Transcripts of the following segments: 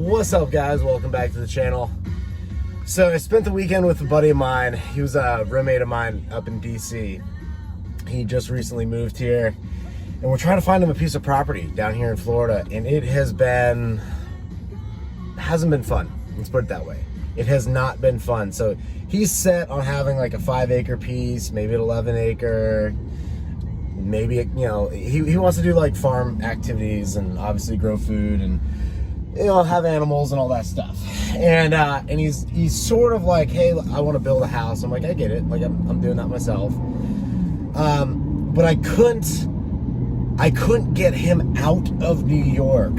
What's up, guys? Welcome back to the channel. So I spent the weekend with a buddy of mine. He was a roommate of mine up in DC. He just recently moved here, and we're trying to find him a piece of property down here in Florida, and it hasn't been fun. Let's put it that way. It has not been fun. So he's set on having like a 5-acre piece, maybe an 11-acre. Maybe, he wants to do like farm activities and obviously grow food and, have animals and all that stuff. And he's sort of like, hey, I want to build a house. I'm like, I get it. Like I'm doing that myself. But I couldn't get him out of New York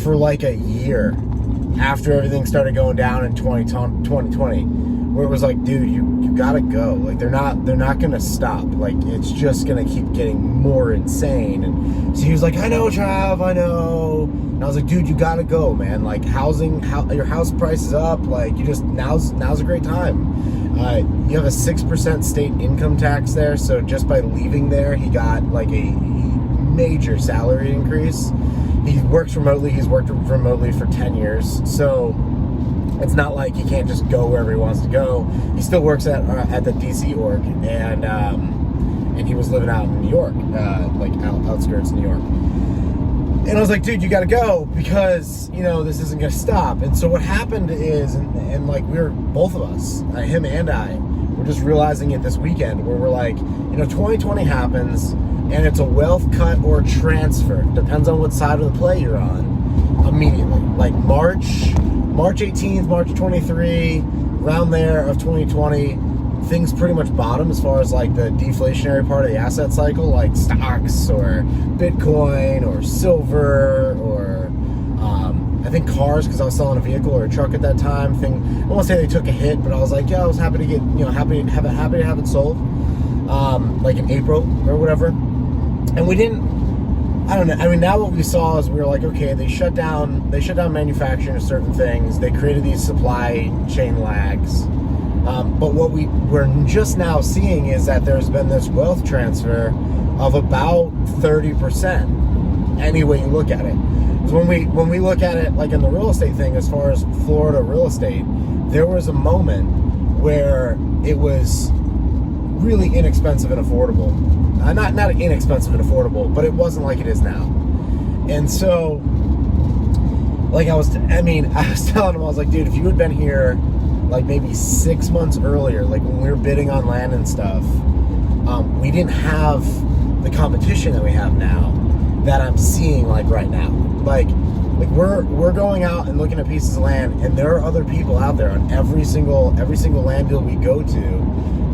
for like a year after everything started going down in 2020, where it was like, dude, you gotta go. Like they're not gonna stop. Like it's just gonna keep getting more insane. And so he was like, I know, Trav, I know. And I was like, dude, you gotta go, man. Like your house price is up. Like now's a great time. You have a 6% state income tax there, so just by leaving there, he got like a major salary increase. He works remotely. He's worked remotely for 10 years, so it's not like he can't just go wherever he wants to go. He still works at the DC org, and he was living out in New York, like outskirts of New York. And I was like, dude, you got to go because this isn't gonna stop. And so what happened is, and like we're both of us, him and I, we're just realizing it this weekend, where we're like, 2020 happens. And it's a wealth cut or transfer. Depends on what side of the play you're on. Immediately. Like March 18th, March 23, around there of 2020, things pretty much bottom as far as like the deflationary part of the asset cycle, like stocks or Bitcoin or silver or I think cars, because I was selling a vehicle or a truck at that time. I won't say they took a hit, but I was like, yeah, I was happy to get, happy to have it sold. Like in April or whatever. And we didn't, I don't know. I mean, now what we saw is we were like, okay, they shut down manufacturing of certain things. They created these supply chain lags. But what we're just now seeing is that there's been this wealth transfer of about 30%. Any way you look at it. So when we look at it like in the real estate thing, as far as Florida real estate, there was a moment where it was really inexpensive and affordable. Not inexpensive and affordable, but it wasn't like it is now. And so, like I was telling him, I was like, dude, if you had been here like maybe 6 months earlier, like when we were bidding on land and stuff, we didn't have the competition that we have now that I'm seeing like right now. Like we're going out and looking at pieces of land, and there are other people out there on every single land deal we go to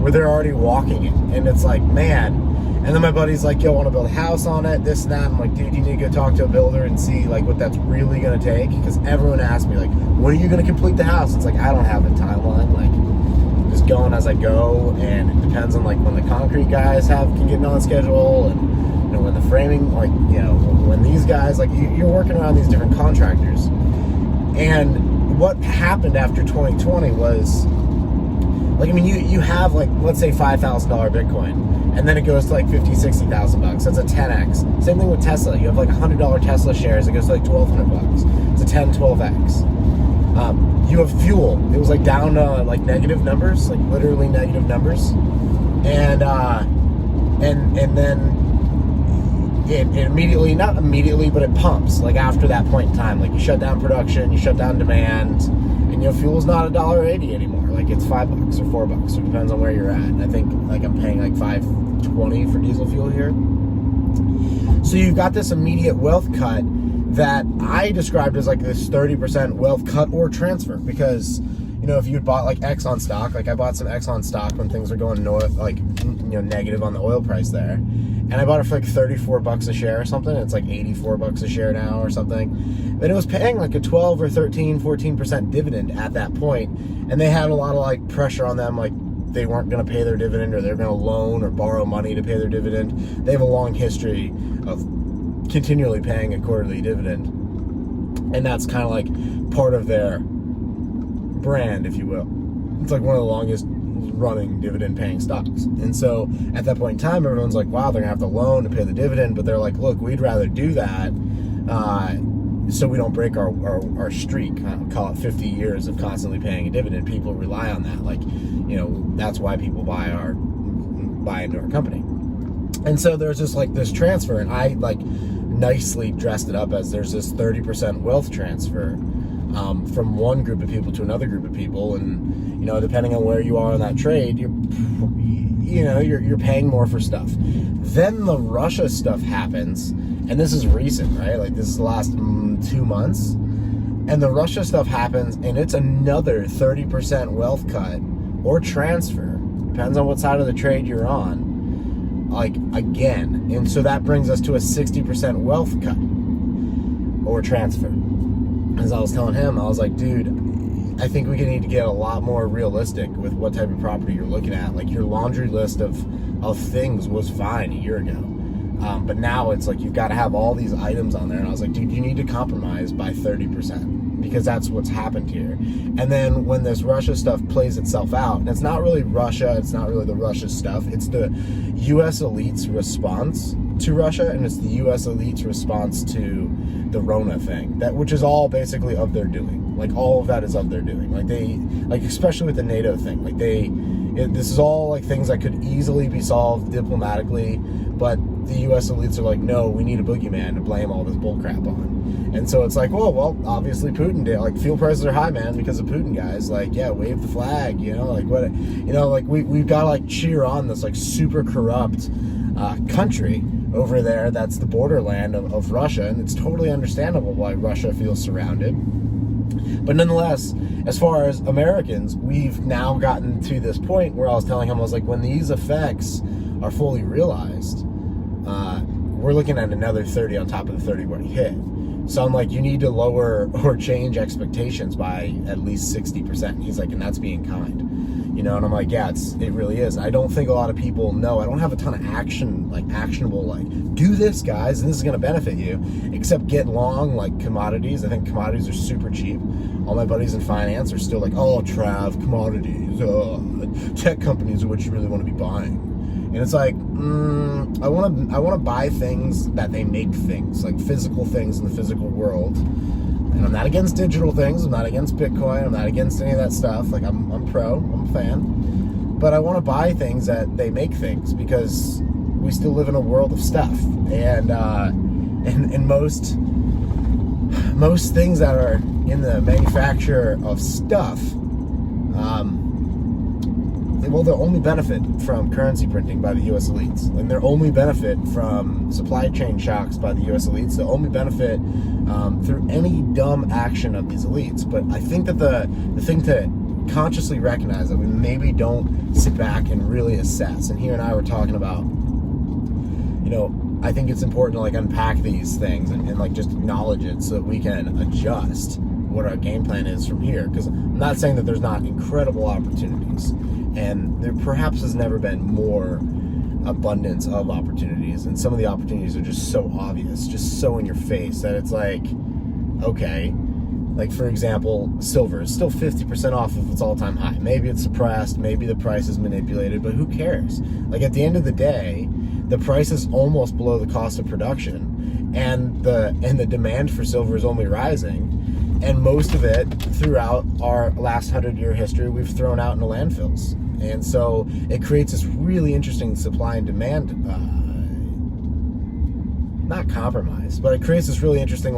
where they're already walking it. And it's like, man. And then my buddy's like, yo, I want to build a house on it, this and that. I'm like, dude, you need to go talk to a builder and see like what that's really going to take. Because everyone asks me like, when are you going to complete the house? It's like, I don't have a timeline. Like, I'm just going as I go. And it depends on like when the concrete guys can get on schedule, and when the framing, like, when these guys, like, you're working around these different contractors. And what happened after 2020 was, like, I mean, you have like, let's say $5,000 Bitcoin, and then it goes to like $50,000, $60,000. That's a 10x. Same thing with Tesla. You have like $100 Tesla shares. It goes to like $1,200. It's a 10, 12x. You have fuel. It was like down to like negative numbers, like literally negative numbers, and then it immediately, not immediately, but it pumps like after that point in time. Like you shut down production, you shut down demand, and fuel's not $1.80 anymore. Like it's $5 or $4. So it depends on where you're at. And I think like I'm paying like $5.20 for diesel fuel here. So you've got this immediate wealth cut that I described as like this 30% wealth cut or transfer, because if you had bought like Exxon stock, like I bought some Exxon stock when things were going north, like negative on the oil price there, and I bought it for like $34 a share or something. It's like $84 a share now or something. But it was paying like a 12 or 13, 14% dividend at that point, and they had a lot of like pressure on them, like they weren't going to pay their dividend, or they're going to loan or borrow money to pay their dividend. They have a long history of continually paying a quarterly dividend, and that's kind of like part of their brand, if you will. It's like one of the longest running dividend paying stocks. And so at that point in time, everyone's like, wow, they're gonna have to loan to pay the dividend. But they're like, look, we'd rather do that so we don't break our streak, call it 50 years of constantly paying a dividend. People rely on that. Like, you know, that's why people buy into our company. And so there's just like this transfer, and I like nicely dressed it up as there's this 30% wealth transfer from one group of people to another group of people. And, you know, depending on where you are in that trade, you're paying more for stuff. Then the Russia stuff happens, and this is recent, right? Like, this is the last 2 months, and the Russia stuff happens, and it's another 30% wealth cut or transfer, depends on what side of the trade you're on, like, again. And so that brings us to a 60% wealth cut or transfer. As I was telling him, I was like, dude, I think we need to get a lot more realistic with what type of property you're looking at. Like, your laundry list of things was fine a year ago. But now it's like, you've got to have all these items on there. And I was like, dude, you need to compromise by 30%, because that's what's happened here. And then when this Russia stuff plays itself out, and it's not really Russia, it's not really the Russia stuff, it's the U.S. elite's response to Russia, and it's the U.S. elite's response to the Rona thing, which is all basically of their doing. Like, all of that is of their doing. Like, especially with the NATO thing, this is all like things that could easily be solved diplomatically, but the U.S. elites are like, no, we need a boogeyman to blame all this bullcrap on. And so it's like, well, obviously Putin did. Like, fuel prices are high, man, because of Putin, guys. Like, yeah, wave the flag, like what, like we've got to like cheer on this like super corrupt country over there that's the borderland of Russia, and it's totally understandable why Russia feels surrounded. But nonetheless, as far as Americans, we've now gotten to this point where I was telling him, I was like, when these effects are fully realized, we're looking at another 30 on top of the 30 we already hit. So I'm like, you need to lower or change expectations by at least 60%. He's like, and that's being kind. And I'm like, yeah, it really is. I don't think a lot of people know. I don't have a ton of actionable, do this, guys, and this is going to benefit you, except get long, commodities. I think commodities are super cheap. All my buddies in finance are still like, oh, Trav, commodities, tech companies are what you really want to be buying. And it's like, I want to buy things that they make things, like physical things in the physical world. And I'm not against digital things. I'm not against Bitcoin. I'm not against any of that stuff. Like, I'm pro. I'm a fan. But I want to buy things that they make things, because we still live in a world of stuff. And most things that are in the manufacture of stuff, they'll only benefit from currency printing by the U.S. elites. And they'll only benefit from supply chain shocks by the U.S. elites. They'll only benefit through any dumb action of these elites. But I think that the thing to consciously recognize that we maybe don't sit back and really assess. And here and I were talking about, I think it's important to unpack these things and just acknowledge it so that we can adjust what our game plan is from here. Because I'm not saying that there's not incredible opportunities, and there perhaps has never been more abundance of opportunities, and some of the opportunities are just so obvious, just so in your face, that it's like, okay, for example, silver is still 50% off of its all-time high. Maybe it's suppressed, maybe the price is manipulated, but who cares? At the end of the day, the price is almost below the cost of production, and the demand for silver is only rising. And most of it throughout our last 100-year history, we've thrown out into landfills. And so it creates this really interesting supply and demand, not compromise, but it creates this really interesting,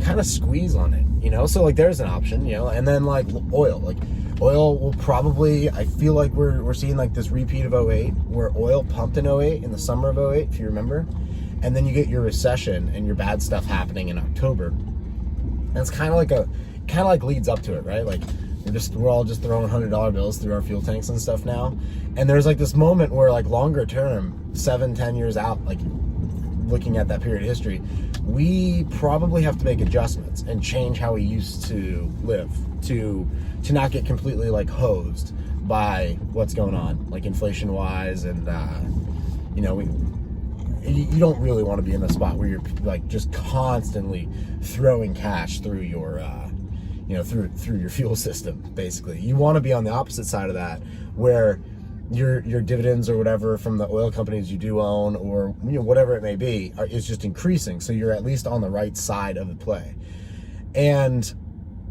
kind of squeeze on it, So, there's an option, and then, oil. Oil will probably, I feel like we're seeing, this repeat of 08, where oil pumped in 08, in the summer of 08, if you remember. And then you get your recession and your bad stuff happening in October. And it's kind of leads up to it, right? We're all just throwing $100 bills through our fuel tanks and stuff now. And there's this moment where longer term, 7-10 years out, looking at that period of history, we probably have to make adjustments and change how we used to live to not get completely hosed by what's going on, inflation wise. And you don't really want to be in a spot where you're just constantly throwing cash through your through your fuel system. Basically, you want to be on the opposite side of that, where your dividends or whatever from the oil companies you do own, or whatever it may be, is just increasing. So you're at least on the right side of the play. And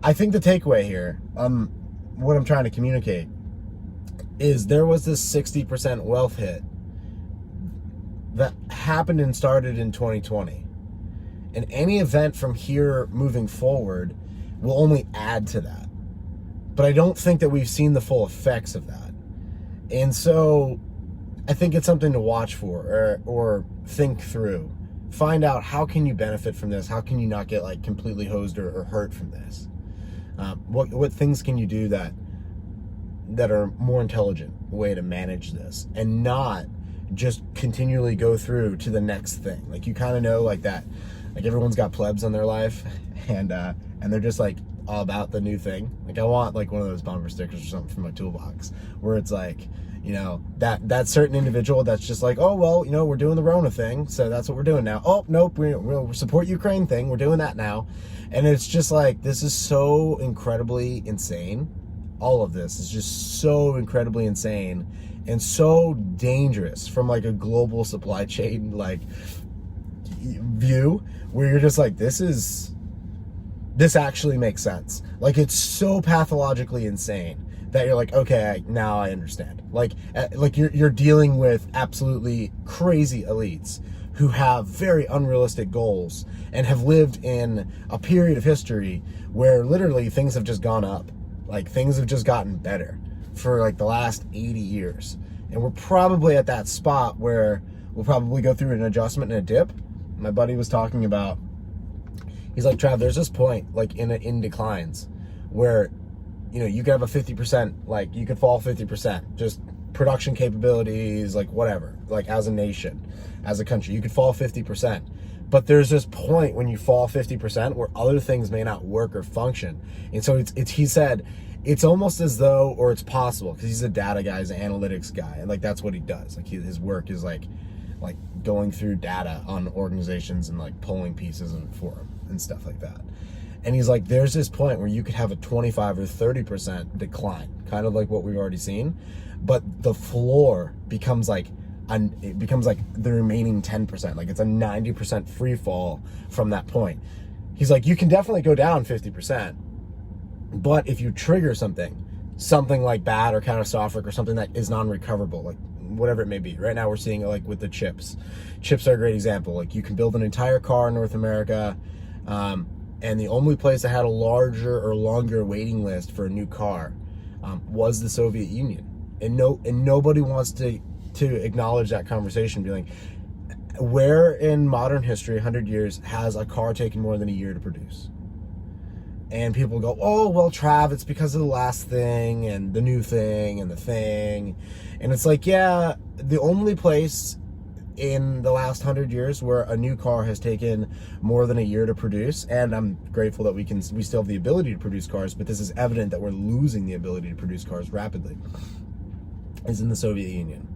I think the takeaway here, what I'm trying to communicate, is there was this 60% wealth hit that happened and started in 2020. And any event from here moving forward will only add to that. But I don't think that we've seen the full effects of that. And so I think it's something to watch for, or think through. Find out, how can you benefit from this? How can you not get like completely hosed or hurt from this? What things can you do that are more intelligent way to manage this, and not just continually go through to the next thing. Like, you kind of know, like that, like everyone's got plebs in their life, and they're just like all about the new thing. Like, I want like one of those bumper stickers or something from my toolbox, where it's like, that certain individual that's just like, oh, well, we're doing the Rona thing, so that's what we're doing now. Oh, nope, we'll support Ukraine thing, we're doing that now. And it's just like, this is so incredibly insane. All of this is just so incredibly insane and so dangerous from like a global supply chain like view, where you're just like, this actually makes sense. Like, it's so pathologically insane that you're like, okay, now I understand. Like you're dealing with absolutely crazy elites who have very unrealistic goals and have lived in a period of history where literally things have just gone up. Like, things have just gotten better for like the last 80 years. And we're probably at that spot where we'll probably go through an adjustment and a dip. My buddy was talking about, he's like, Trav, there's this point like in declines where, you could have a 50%, like you could fall 50%, just production capabilities, like whatever, like as a nation, as a country, you could fall 50%. But there's this point when you fall 50% where other things may not work or function. And so he said, it's almost as though, or it's possible, because he's a data guy, he's an analytics guy, and like that's what he does. Like his work is like going through data on organizations and like pulling pieces and for them and stuff like that. And he's like, there's this point where you could have a 25 or 30% decline, kind of like what we've already seen, but the floor becomes like the remaining 10%. Like, it's a 90% free fall from that point. He's like, you can definitely go down 50%, but if you trigger something like bad or catastrophic or something that is non-recoverable, like whatever it may be. Right now we're seeing it like with the chips. Chips are a great example. Like, you can build an entire car in North America, and the only place that had a larger or longer waiting list for a new car was the Soviet Union. And nobody wants to acknowledge that conversation, be like, where in modern history, 100 years, has a car taken more than a year to produce? And people go, oh, well, Trav, it's because of the last thing and the new thing and the thing. And it's like, yeah, the only place in the last 100 years where a new car has taken more than a year to produce, and I'm grateful that we still have the ability to produce cars, but this is evident that we're losing the ability to produce cars rapidly, is in the Soviet Union.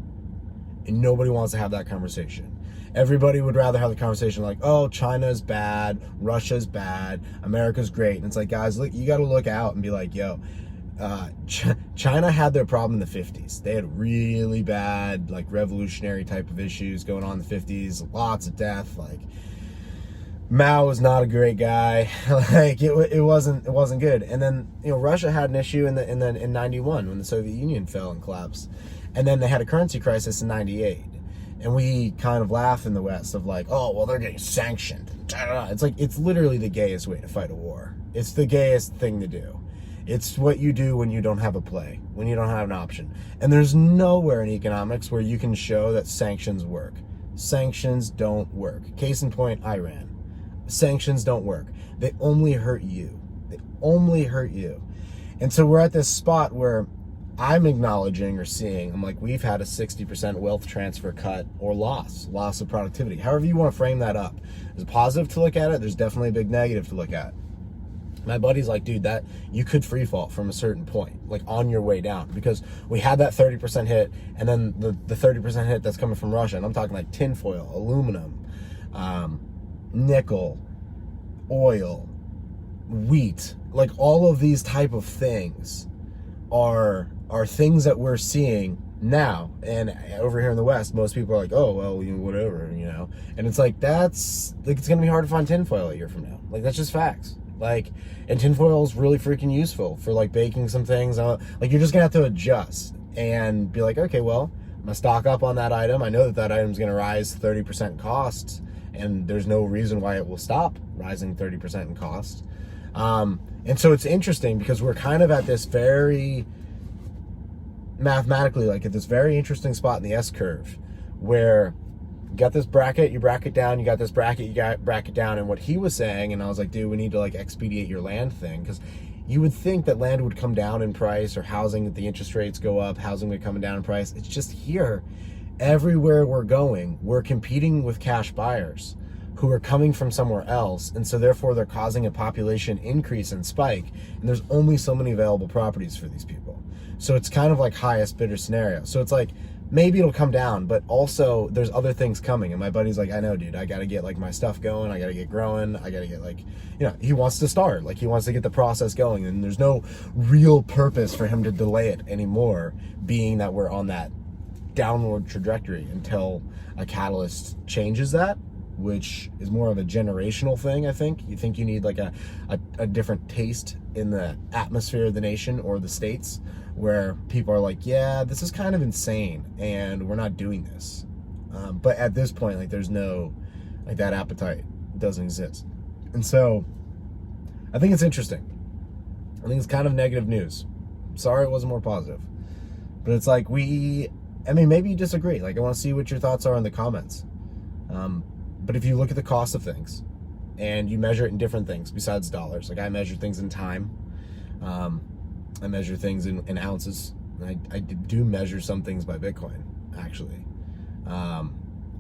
And nobody wants to have that conversation. Everybody would rather have the conversation like, oh, China's bad, Russia's bad, America's great. And it's like, guys, look, you got to look out and be like, yo, China had their problem in the 50s. They had really bad, like, revolutionary type of issues going on in the 50s, lots of death. Like, Mao was not a great guy. Like, it wasn't good. And then, Russia had an issue in 91 when the Soviet Union fell and collapsed. And then they had a currency crisis in 98. And we kind of laugh in the West of like, oh, well, they're getting sanctioned. It's like, it's literally the gayest way to fight a war. It's the gayest thing to do. It's what you do when you don't have a play, when you don't have an option. And there's nowhere in economics where you can show that sanctions work. Sanctions don't work. Case in point, Iran. Sanctions don't work. They only hurt you. They only hurt you. And so we're at this spot where I'm acknowledging or seeing, I'm like, we've had a 60% wealth transfer cut or loss of productivity. However you want to frame that up. There's a positive to look at it. There's definitely a big negative to look at. My buddy's like, dude, that you could free fall from a certain point, like on your way down, because we had that 30% hit, and then the 30% hit that's coming from Russia, and I'm talking like tinfoil, aluminum, nickel, oil, wheat, like all of these type of things are things that we're seeing now. And over here in the West, most people are like, oh, well, whatever, and it's like, it's gonna be hard to find tinfoil a year from now. Like, that's just facts. Like, and tinfoil is really freaking useful for like baking some things. Like, you're just gonna have to adjust and be like, okay, well, I'm gonna stock up on that item. I know that item's gonna rise 30% in cost, and there's no reason why it will stop rising 30% in cost. And so it's interesting because we're kind of at this very mathematically, like at this very interesting spot in the S-curve where you got this bracket, you bracket down, you got this bracket, you got bracket down. And what he was saying, and I was like, dude, we need to like expedite your land thing, because you would think that land would come down in price, or housing, that the interest rates go up, housing would come down in price. It's just here, everywhere we're going, we're competing with cash buyers who are coming from somewhere else, and so therefore they're causing a population increase and spike, and there's only so many available properties for these people. So it's kind of like highest bidder scenario. So it's like, maybe it'll come down, but also there's other things coming. And my buddy's like, I know, dude, I gotta get like my stuff going, I gotta get growing, I gotta get like, he wants to start, like he wants to get the process going, and there's no real purpose for him to delay it anymore, being that we're on that downward trajectory until a catalyst changes that, which is more of a generational thing, I think. You think you need like a different taste in the atmosphere of the nation or the states, where people are like, yeah, this is kind of insane and we're not doing this. But at this point, like, there's no, like, that appetite doesn't exist. And so I think it's interesting. I think it's kind of negative news. Sorry it wasn't more positive. But it's like, maybe you disagree. Like, I want to see what your thoughts are in the comments. But if you look at the cost of things and you measure it in different things besides dollars, like I measure things in time, I measure things in ounces. I do measure some things by Bitcoin, actually. I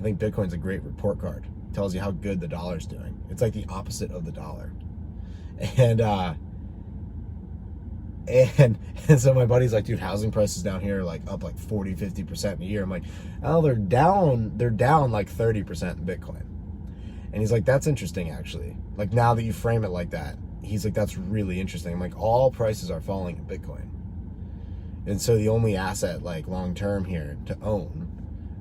think Bitcoin's a great report card. It tells you how good the dollar's doing. It's like the opposite of the dollar. And so my buddy's like, dude, housing prices down here are like up like 40-50% in a year. I'm like, oh, they're down like 30% in Bitcoin. And he's like, that's interesting, actually. Like, now that you frame it like that, he's like, that's really interesting. I'm like, all prices are falling in Bitcoin. And so the only asset, like, long-term here to own,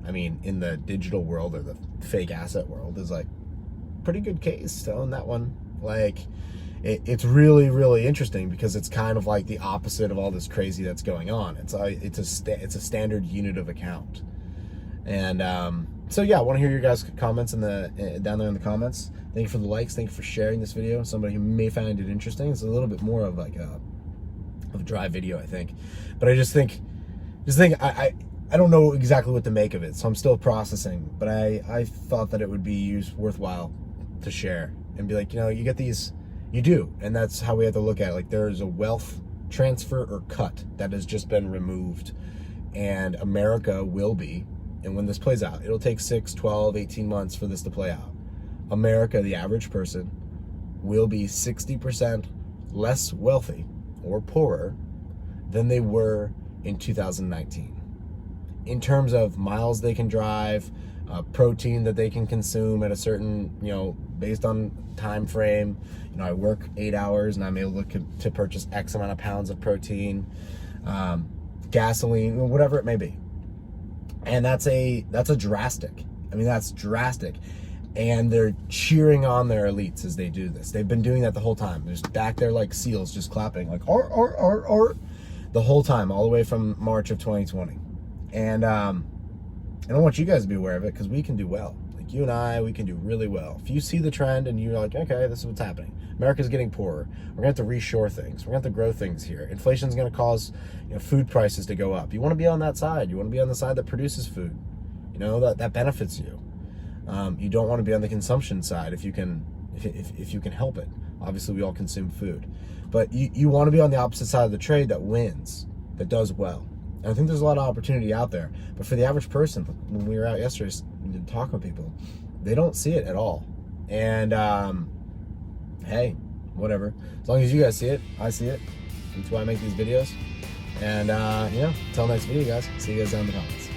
I mean, in the digital world or the fake asset world, is like pretty good case to own that one. Like, it's really, really interesting because it's kind of like the opposite of all this crazy that's going on. It's a standard unit of account. And so yeah, I want to hear your guys' comments down there in the comments. Thank you for the likes. Thank you for sharing this video. Somebody who may find it interesting. It's a little bit more of like a dry video, I think. But I just think I don't know exactly what to make of it, so I'm still processing. But I thought that it would be worthwhile to share and be like, you get these, you do, and that's how we have to look at it. Like, there is a wealth transfer or cut that has just been removed, and America will be. And when this plays out, it'll take 6, 12, 18 months for this to play out. America, the average person, will be 60% less wealthy or poorer than they were in 2019. In terms of miles they can drive, protein that they can consume at a certain, based on time frame. I work 8 hours and I'm able to purchase X amount of pounds of protein, gasoline, whatever it may be. And that's drastic. I mean, that's drastic. And they're cheering on their elites as they do this. They've been doing that the whole time. They're just back there like seals, just clapping, like, or, the whole time, all the way from March of 2020. And I want you guys to be aware of it, because we can do well. Like, you and I, we can do really well. If you see the trend and you're like, okay, this is what's happening. America's getting poorer. We're going to have to reshore things. We're going to have to grow things here. Inflation's going to cause food prices to go up. You want to be on that side. You want to be on the side that produces food. That benefits you. You don't want to be on the consumption side if you can help it. Obviously, we all consume food. But you want to be on the opposite side of the trade that wins, that does well. And I think there's a lot of opportunity out there. But for the average person, when we were out yesterday talking with people, they don't see it at all. And hey, whatever. As long as you guys see it, I see it. That's why I make these videos. And until next video, guys. See you guys down in the comments.